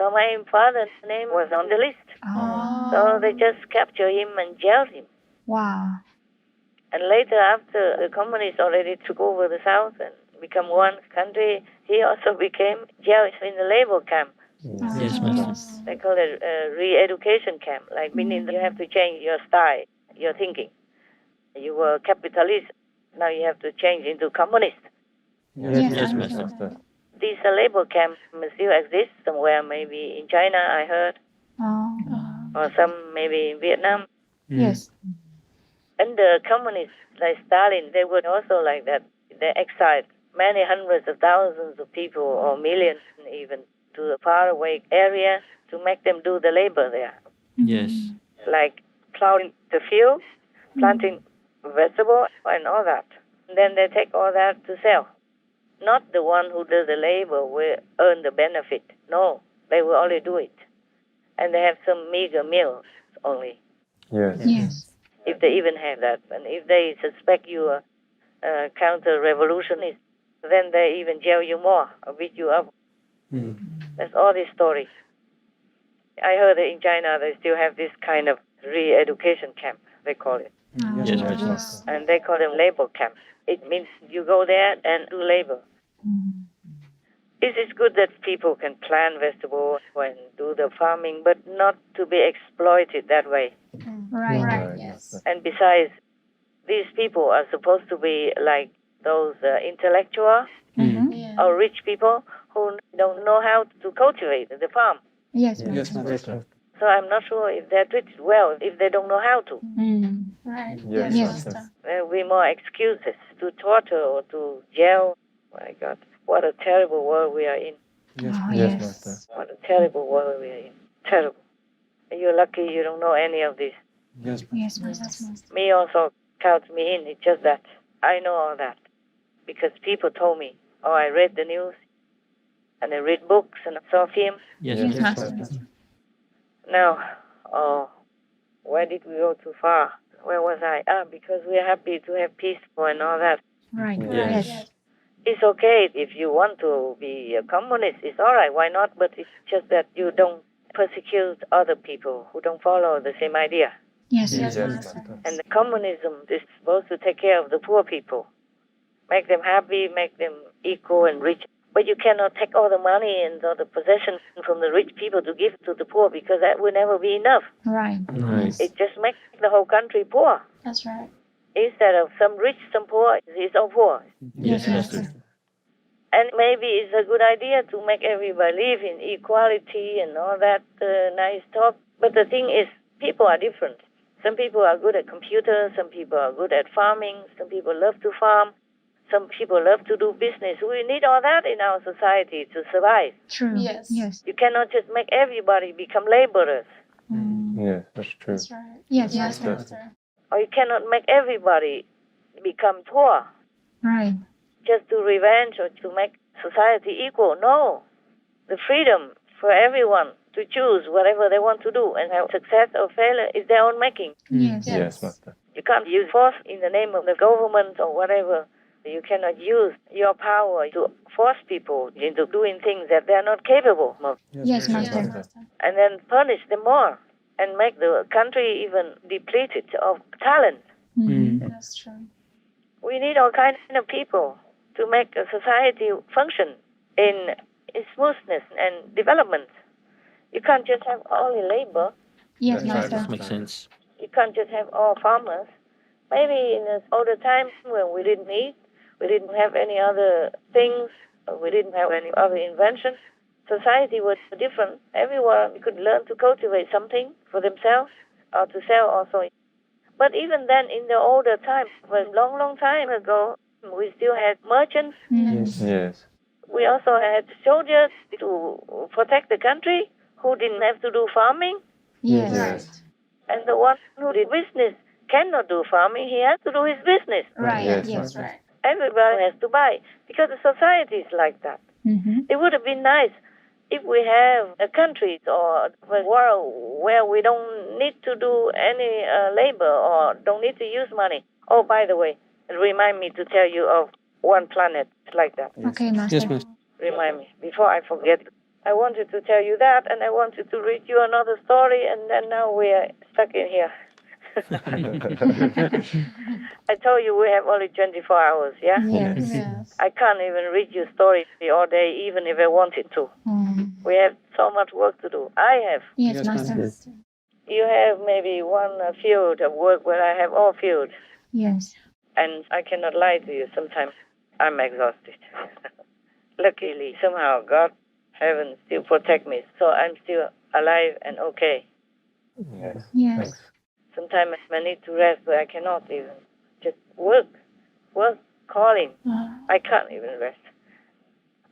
So my father's name was on the list. So they just captured him and jailed him. Wow. And later, after the communists already took over the South and become one country, he also became jailed in the labor camp. Yes, Master. They call it a re-education camp, like meaning you have to change your style, your thinking. You were capitalist, now you have to change into communist. Yes, Master. These labor camps still exist somewhere, maybe in China, I heard, or some maybe in Vietnam. Yes. And the communists, like Stalin, they were also like that. They exiled many hundreds of thousands of people, or millions even, to a faraway area to make them do the labor there. Yes. Like plowing the field, planting vegetables, and all that. And then they take all that to sell. Not the one who does the labor will earn the benefit. No, they will only do it. And they have some meager meals only. Yes. If they even have that. And if they suspect you are a counter-revolutionist, then they even jail you more or beat you up. That's all this story. I heard that in China they still have this kind of re-education camp, they call it. Yes, Master. And they call them labor camps. It means you go there and do labor. It is good that people can plant vegetables and do the farming, but not to be exploited that way. Right. Yes. And besides, these people are supposed to be like those intellectual or rich people who don't know how to cultivate the farm. Yes. Yes, Master. So I'm not sure if they're treated well if they don't know how to. Right. Yes, Master. There will be more excuses to torture or to jail. My God, what a terrible world we are in. Yes, Master. What a terrible world we are in. Terrible. You're lucky you don't know any of this. Yes, Yes, Master. Me also counts me in. It's just that I know all that because people told me. Oh, I read the news and I read books and I saw films. Yes, Yes, Master. Master. Now, where did we go too far? Where was I? Because we are happy to have peace and all that. Right. Yes. It's okay if you want to be a communist. It's all right. Why not? But it's just that you don't persecute other people who don't follow the same idea. Yes. Yes, Master. And the communism is supposed to take care of the poor people, make them happy, make them equal and rich. But you cannot take all the money and all the possessions from the rich people to give to the poor because that will never be enough. Right. Right. It just makes the whole country poor. That's right. Instead of some rich, some poor, it's all poor. Yes, Master. And maybe it's a good idea to make everybody live in equality and all that nice talk. But the thing is, people are different. Some people are good at computers, some people are good at farming, some people love to farm, some people love to do business. We need all that in our society to survive. True. Yes. Yes. You cannot just make everybody become laborers. Yeah, that's true. That's right. Yes, Yes, Master. Master. Or you cannot make everybody become poor Right. just to revenge or to make society equal. No. The freedom for everyone to choose whatever they want to do and have success or failure is their own making. Yes. Yes, Master. You can't use force in the name of the government or whatever. You cannot use your power to force people into doing things that they are not capable of, Yes, Master. and then punish them more and make the country even depleted of talent. That's true. We need all kinds of people to make a society function in smoothness and development. You can't just have only labor. Yes, That's right. Master. Makes sense. You can't just have all farmers. Maybe in the older times when we didn't eat, we didn't have any other things, we didn't have any other inventions, society was different. Everyone could learn to cultivate something for themselves or to sell also. But even then, in the older time, a long, long time ago, we still had merchants. Yes. We also had soldiers to protect the country who didn't have to do farming. Yes. Yes. And the one who did business cannot do farming. He has to do his business. Right. Yes, Yes. That's right. Everybody has to buy because the society is like that. It would have been nice if we have a country or a world where we don't need to do any labor or don't need to use money. Oh, by the way, remind me to tell you of one planet like that. Okay, Master. Yes, Master. Remind me before I forget. I wanted to tell you that, and I wanted to read you another story, and then now we are stuck in here. I told you we have only 24 hours, yeah? Yes. Yes. I can't even read you stories all day, even if I wanted to. We have so much work to do. I have. Yes, Yes, Master. Master. You have maybe one field of work where I have all fields. Yes. And I cannot lie to you. Sometimes I'm exhausted. Luckily, somehow God, heaven, still protect me. So I'm still alive and okay. Yes. Yes. Sometimes I need to rest, but I cannot even. Just work, calling. I can't even rest.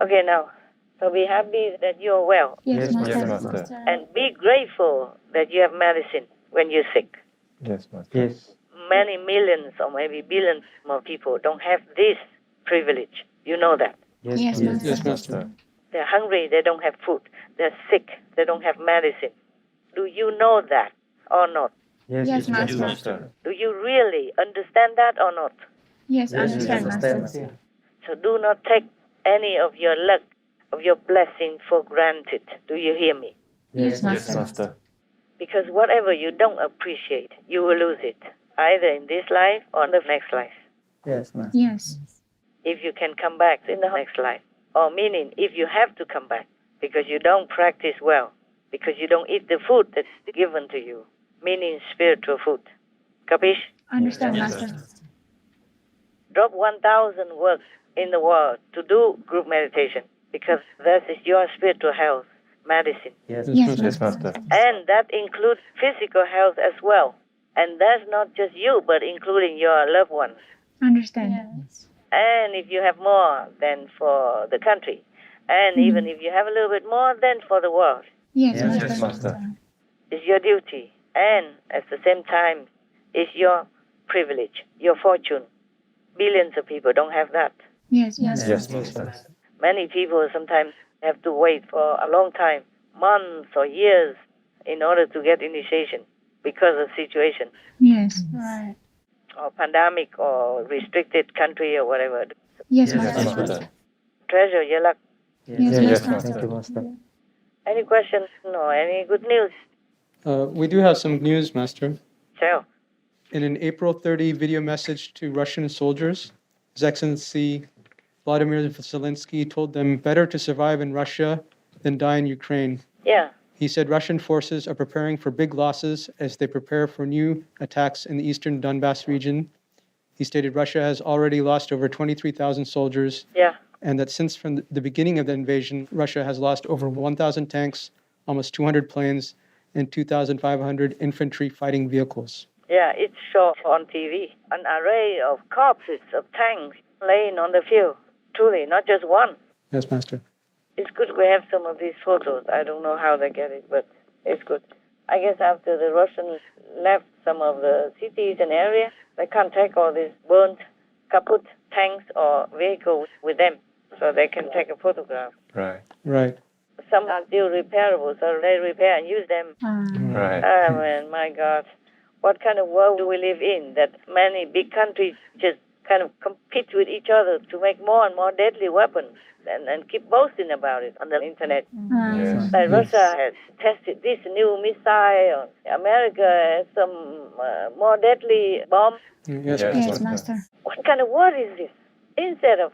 Okay, now, so be happy that you're well. Yes, Master. Yes, Master. And be grateful that you have medicine when you're sick. Yes, Master. Yes. Many millions or maybe billions more people don't have this privilege. You know that. Yes, Master. Yes, Master. They're hungry, they don't have food. They're sick, they don't have medicine. Do you know that or not? Yes, we do, Master. Master. Do you really understand that or not? Yes, understand, Master. So do not take any of your luck, of your blessing for granted. Do you hear me? Yes, Yes, Master. Master. Because whatever you don't appreciate, you will lose it, either in this life or in the next life. Yes, Master. Yes. If you can come back in the next life, or meaning if you have to come back because you don't practice well, because you don't eat the food that's given to you, meaning spiritual food. Capish? Understand, Yes, Master. Drop 1,000 works in the world to do group meditation because that is your spiritual health medicine. Yes, Yes, Master. Master. And that includes physical health as well. And that's not just you, but including your loved ones. Understand. Yes. And if you have more, then for the country. And even if you have a little bit more, then for the world. Yes, Yes, Master. Yes, Master. It's your duty. And at the same time, it's your privilege, your fortune. Billions of people don't have that. Yes, Master. Yes, Master. Many people sometimes have to wait for a long time, months or years, in order to get initiation because of situation Yes. Right. or pandemic or restricted country or whatever. Yes, Yes, Master. Yes, Master. Treasure your luck. Yes, Yes, Master. Master. Any questions? No. Any good news? We do have some news, Master. So, In an April 30 video message to Russian soldiers, His Excellency Vladimir Zelensky told them better to survive in Russia than die in Ukraine. yeah. He said Russian forces are preparing for big losses as they prepare for new attacks in the eastern Donbass region. He stated Russia has already lost over 23,000 soldiers, Yeah. and that since from the beginning of the invasion, Russia has lost over 1,000 tanks, almost 200 planes, and 2,500 infantry fighting vehicles. Yeah, it's shown on TV. An array of corpses of tanks laying on the field. Truly, not just one. Yes, Master. It's good we have some of these photos. I don't know how they get it, but it's good. I guess after the Russians left some of the cities and areas, they can't take all these burnt, kaput tanks or vehicles with them, so they can take a photograph. Right. Right. Some are still repairable, so they repair and use them. Right. Ah, man, my God. What kind of world do we live in that many big countries just kind of compete with each other to make more and more deadly weapons and keep boasting about it on the internet? Yes. Like Russia has tested this new missile. America has some more deadly bomb. Yes, Yes, Yes, Master. What kind of world is this? Instead of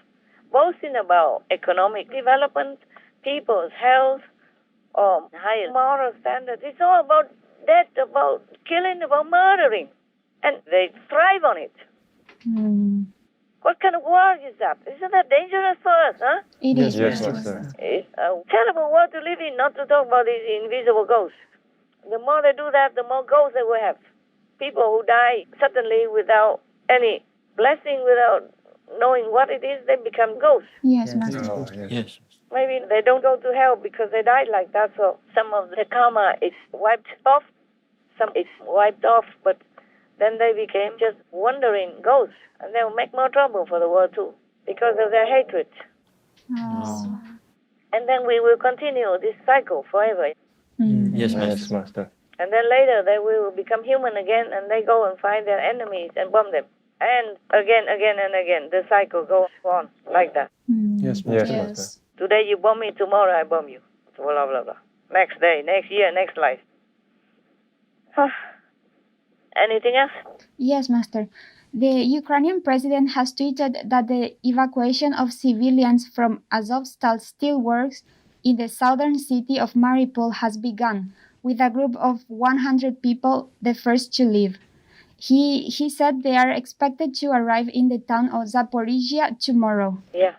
boasting about economic development, people's health, or higher moral standards, it's all about death, about killing, about murdering. And they thrive on it. What kind of world is that? Isn't that dangerous for us, huh? It is, Yes, Master. Master. It's a terrible world to live in, not to talk about these invisible ghosts. The more they do that, the more ghosts they will have. People who die suddenly without any blessing, without knowing what it is, they become ghosts. Yes, Master. Oh, yes. Yes. Maybe they don't go to hell because they died like that, so some of the karma is wiped off, some is wiped off, but then they became just wandering ghosts, and they will make more trouble for the world too because of their hatred. Oh. And then we will continue this cycle forever. Yes, Yes, Master. Master. And then later they will become human again, and they go and find their enemies and bomb them. And again, and again, the cycle goes on like that. Yes, Master. Yes, Yes. Master. Today you bomb me, tomorrow I bomb you. blah, blah, blah. Next day, next year, next life. Anything else? Yes, Master. The Ukrainian president has tweeted that the evacuation of civilians from Azovstal steelworks in the southern city of Mariupol has begun, with a group of 100 people the first to leave. He said they are expected to arrive in the town of Zaporizhia tomorrow. Yeah,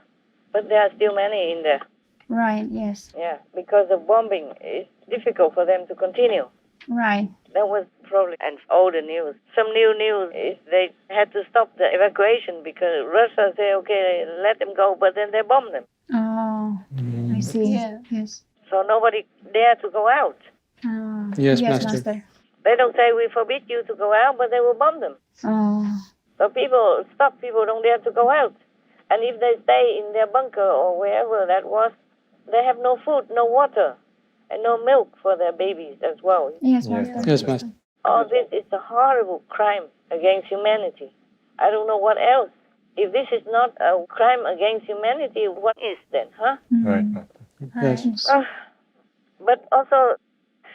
but there are still many in there. Right, yes. Yeah, because of bombing, it's difficult for them to continue. Right. That was probably, and all the news. Some new news is they had to stop the evacuation because Russia say, okay, let them go, but then they bomb them. Oh, I see. Yeah. Yes. So nobody dare to go out. Yes, yes, Master. They don't say we forbid you to go out, but they will bomb them. Oh, So people don't dare to go out. And if they stay in their bunker or wherever that was, they have no food, no water, and no milk for their babies as well. yes, Yes. Master. Yes, Master. All this is a horrible crime against humanity. I don't know what else. If this is not a crime against humanity, what is then, huh? Right, Mm. Master. Yes. But also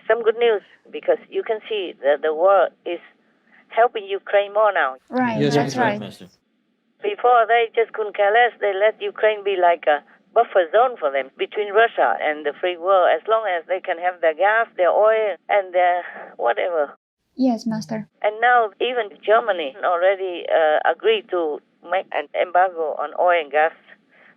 some good news, because you can see that the war is helping Ukraine more now. Right, Yes, that's Master. right. Master. Before, they just couldn't care less. They let Ukraine be like a buffer zone for them between Russia and the free world, as long as they can have their gas, their oil, and their whatever. Yes, Master. And now even Germany already agreed to make an embargo on oil and gas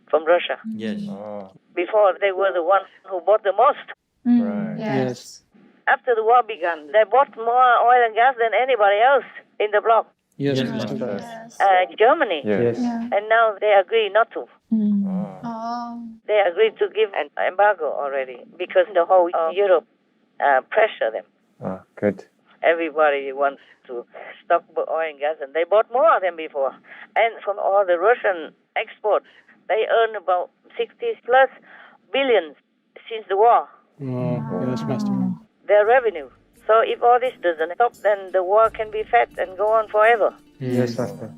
from Russia. Yes. Oh, Before, they were the ones who bought the most. right. Yes. After the war began, they bought more oil and gas than anybody else in the bloc. Yes, Yes, Master. Yes. Germany. Yes. Yeah. And now they agree not to. Mm. Oh, Oh. They agreed to give an embargo already because the whole Europe pressure them. oh, good. Everybody wants to stop oil and gas, and they bought more than before. And from all the Russian exports, they earn about 60 plus billions since the war, Oh, yes, Master. their revenue. So if all this doesn't stop, then the war can be fed and go on forever. Yes, Master.